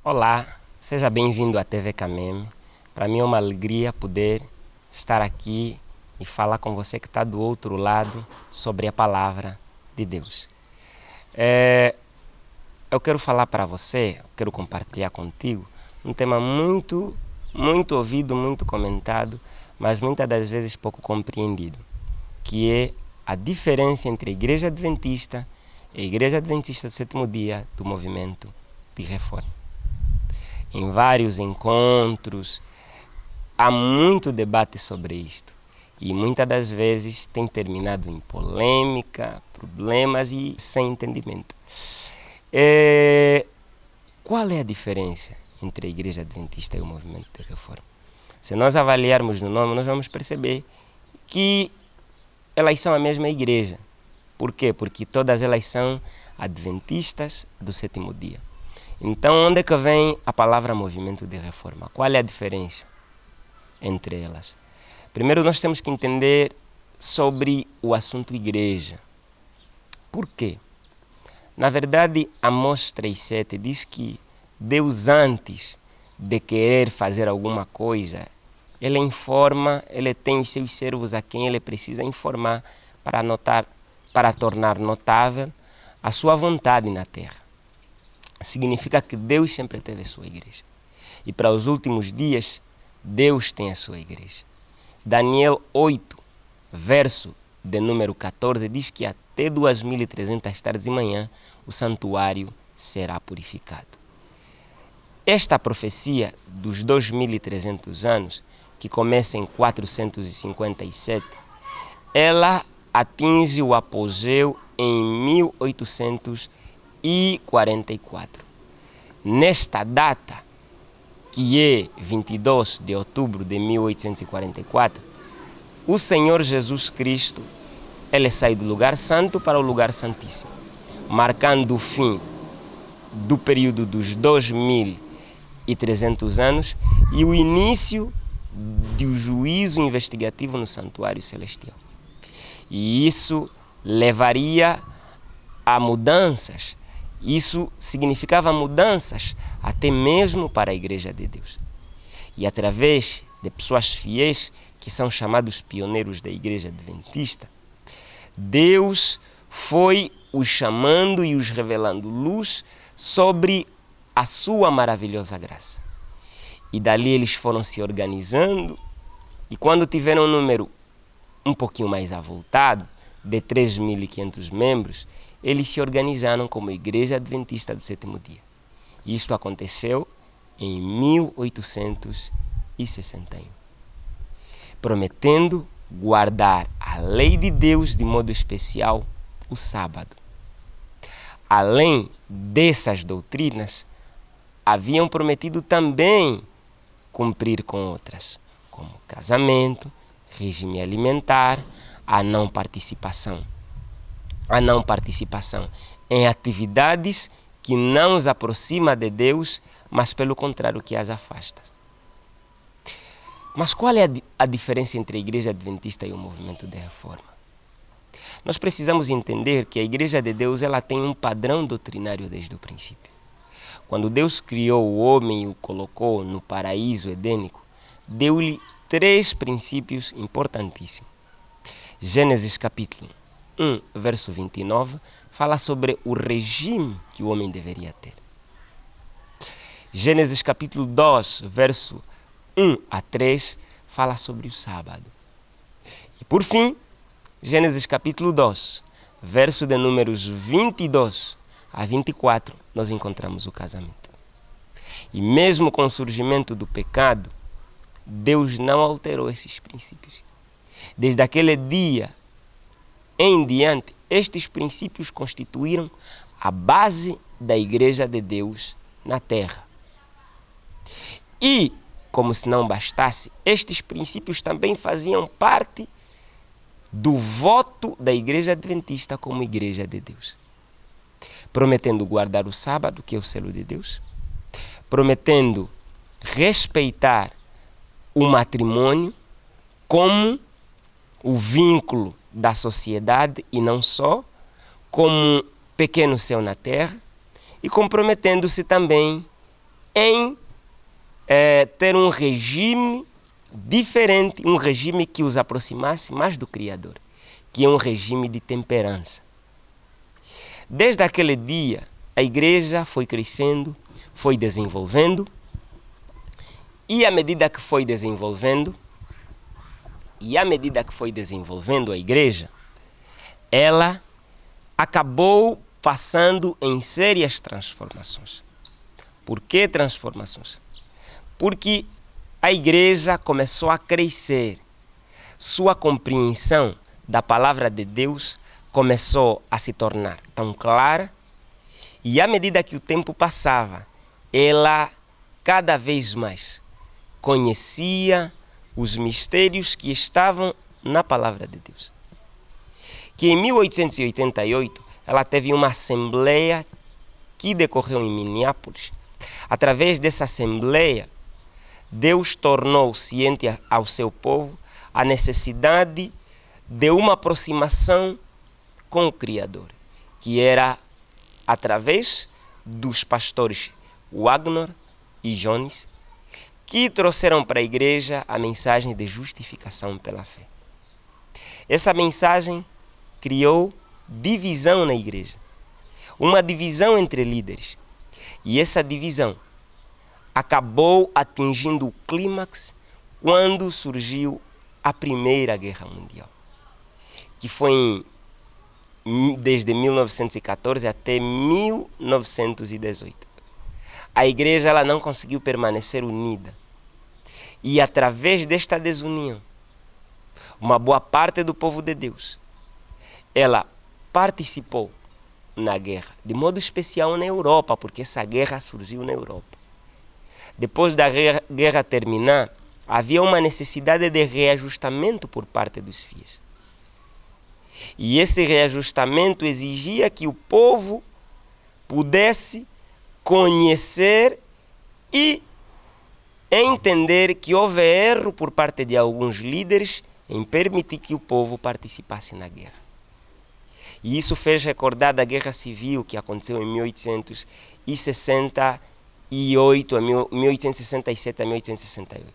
Olá, seja bem-vindo à TV Cameme. Para mim é uma alegria poder estar aqui e falar com você que está do outro lado sobre a palavra de Deus. Eu quero falar para você, quero compartilhar contigo um tema muito ouvido, muito comentado, mas muitas das vezes pouco compreendido, que é a diferença entre a Igreja Adventista e a Igreja Adventista do Sétimo Dia do Movimento de Reforma. Em vários encontros, há muito debate sobre isto e muitas das vezes tem terminado em polêmica, problemas e sem entendimento. Qual é a diferença entre a Igreja Adventista e o Movimento de Reforma? Se nós avaliarmos no nome, nós vamos perceber que elas são a mesma igreja. Por quê? Porque todas elas são adventistas do sétimo dia. Então, onde é que vem a palavra movimento de reforma? Qual é a diferença entre elas? Primeiro, nós temos que entender sobre o assunto igreja. Por quê? Na verdade, Amós 3,7 diz que Deus, antes de querer fazer alguma coisa, Ele informa, Ele tem os seus servos a quem Ele precisa informar para tornar notável a sua vontade na terra. Significa que Deus sempre teve a sua igreja. E para os últimos dias, Deus tem a sua igreja. Daniel 8, verso de número 14, diz que até 2.300 tardes e manhã o santuário será purificado. Esta profecia dos 2.300 anos, que começa em 457, ela atinge o apogeu em 1844. Nesta data, que é 22 de outubro de 1844, o Senhor Jesus Cristo, Ele sai do lugar santo para o lugar santíssimo, marcando o fim do período dos 2.300 anos e o início do juízo investigativo no santuário celestial. E isso levaria a mudanças. Isso significava mudanças até mesmo para a Igreja de Deus. E através de pessoas fiéis, que são chamados pioneiros da Igreja Adventista, Deus foi os chamando e os revelando luz sobre a sua maravilhosa graça. E dali eles foram se organizando, e quando tiveram um número um pouquinho mais avultado, de 3.500 membros, eles se organizaram como Igreja Adventista do Sétimo Dia. Isto aconteceu em 1861, prometendo guardar a lei de Deus de modo especial o sábado. Além dessas doutrinas, haviam prometido também cumprir com outras, como casamento, regime alimentar, a não participação em atividades que não os aproximam de Deus, mas pelo contrário que as afasta. Mas qual é a diferença entre a Igreja Adventista e o Movimento de Reforma? Nós precisamos entender que a Igreja de Deus ela tem um padrão doutrinário desde o princípio. Quando Deus criou o homem e o colocou no paraíso edênico, deu-lhe 3 princípios importantíssimos. Gênesis capítulo 1, verso 29, fala sobre o regime que o homem deveria ter. Gênesis capítulo 2, verso 1 a 3, fala sobre o sábado. E por fim, Gênesis capítulo 2, verso de números 22 a 24, nós encontramos o casamento. E mesmo com o surgimento do pecado, Deus não alterou esses princípios. Desde aquele dia em diante, estes princípios constituíram a base da Igreja de Deus na terra. E, como se não bastasse, estes princípios também faziam parte do voto da Igreja Adventista como Igreja de Deus. Prometendo guardar o sábado, que é o selo de Deus, prometendo respeitar o matrimônio como o vínculo da sociedade e não só, como um pequeno céu na terra, e comprometendo-se também em ter um regime diferente, um regime que os aproximasse mais do Criador, que é um regime de temperança. Desde aquele dia, a igreja foi crescendo, foi desenvolvendo, e à medida que foi desenvolvendo, a igreja, ela acabou passando em sérias transformações. Por que transformações? Porque a igreja começou a crescer, sua compreensão da palavra de Deus começou a se tornar tão clara, e à medida que o tempo passava, ela cada vez mais conhecia os mistérios que estavam na palavra de Deus. Que em 1888 ela teve uma assembleia que decorreu em Minneapolis. Através dessa assembleia, Deus tornou ciente ao seu povo a necessidade de uma aproximação com o Criador, que era através dos pastores Wagner e Jones, que trouxeram para a igreja a mensagem de justificação pela fé. Essa mensagem criou divisão na igreja, uma divisão entre líderes, e essa divisão acabou atingindo o clímax quando surgiu a Primeira Guerra Mundial, que foi desde 1914 até 1918. A igreja ela não conseguiu permanecer unida, e através desta desunião, uma boa parte do povo de Deus, ela participou na guerra, de modo especial na Europa, porque essa guerra surgiu na Europa. Depois da guerra terminar, havia uma necessidade de reajustamento por parte dos fiéis. E esse reajustamento exigia que o povo pudesse conhecer e entender que houve erro por parte de alguns líderes em permitir que o povo participasse na guerra. E isso fez recordar da guerra civil que aconteceu em 1867 a 1868.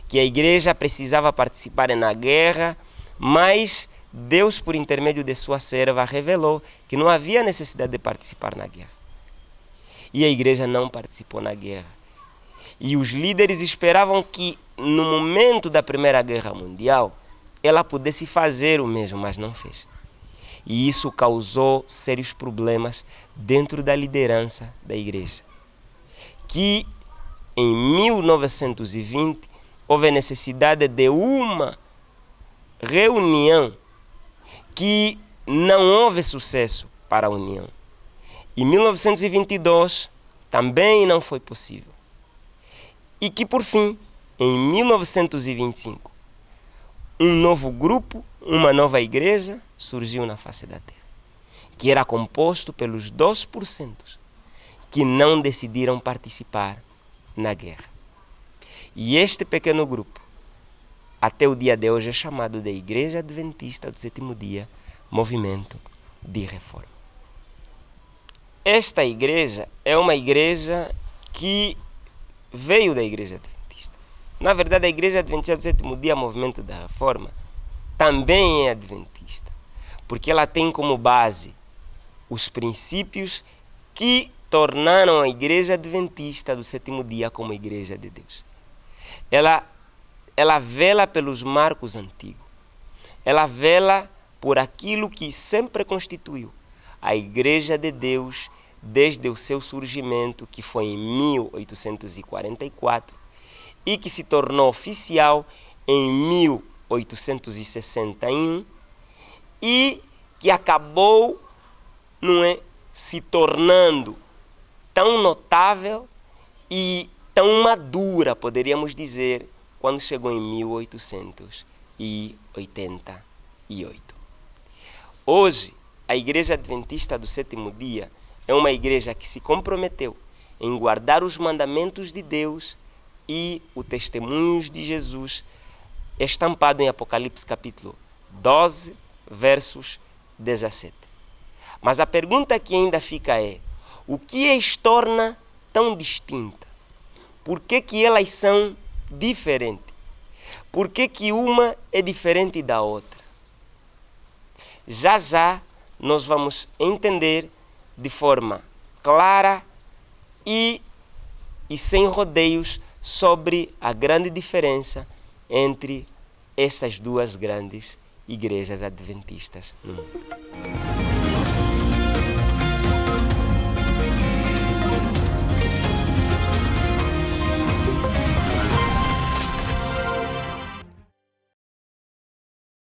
Que a igreja precisava participar na guerra, mas Deus, por intermédio de sua serva, revelou que não havia necessidade de participar na guerra. E a igreja não participou na guerra. E os líderes esperavam que, no momento da Primeira Guerra Mundial, ela pudesse fazer o mesmo, mas não fez. E isso causou sérios problemas dentro da liderança da igreja. Que em 1920 houve necessidade de uma reunião que não houve sucesso para a união. Em 1922 também não foi possível. E que por fim, em 1925, um novo grupo, uma nova igreja surgiu na face da terra, que era composto pelos 2% que não decidiram participar na guerra. E este pequeno grupo, até o dia de hoje, é chamado de Igreja Adventista do Sétimo Dia, Movimento de Reforma. Esta igreja é uma igreja que veio da Igreja Adventista. Na verdade, a Igreja Adventista do Sétimo Dia, Movimento da Reforma, também é adventista, porque ela tem como base os princípios que tornaram a Igreja Adventista do Sétimo Dia como Igreja de Deus. Ela vela pelos marcos antigos. Ela vela por aquilo que sempre constituiu a Igreja de Deus desde o seu surgimento, que foi em 1844, e que se tornou oficial em 1861, e que acabou se tornando tão notável e tão madura, poderíamos dizer, quando chegou em 1888. Hoje, a Igreja Adventista do Sétimo Dia é uma igreja que se comprometeu em guardar os mandamentos de Deus e o testemunho de Jesus, estampado em Apocalipse capítulo 12, versos 17. Mas a pergunta que ainda fica é: o que as torna tão distinta? Por que que elas são diferentes? Por que que uma é diferente da outra? Já já nós vamos entender de forma clara e sem rodeios sobre a grande diferença entre essas duas grandes igrejas adventistas no mundo.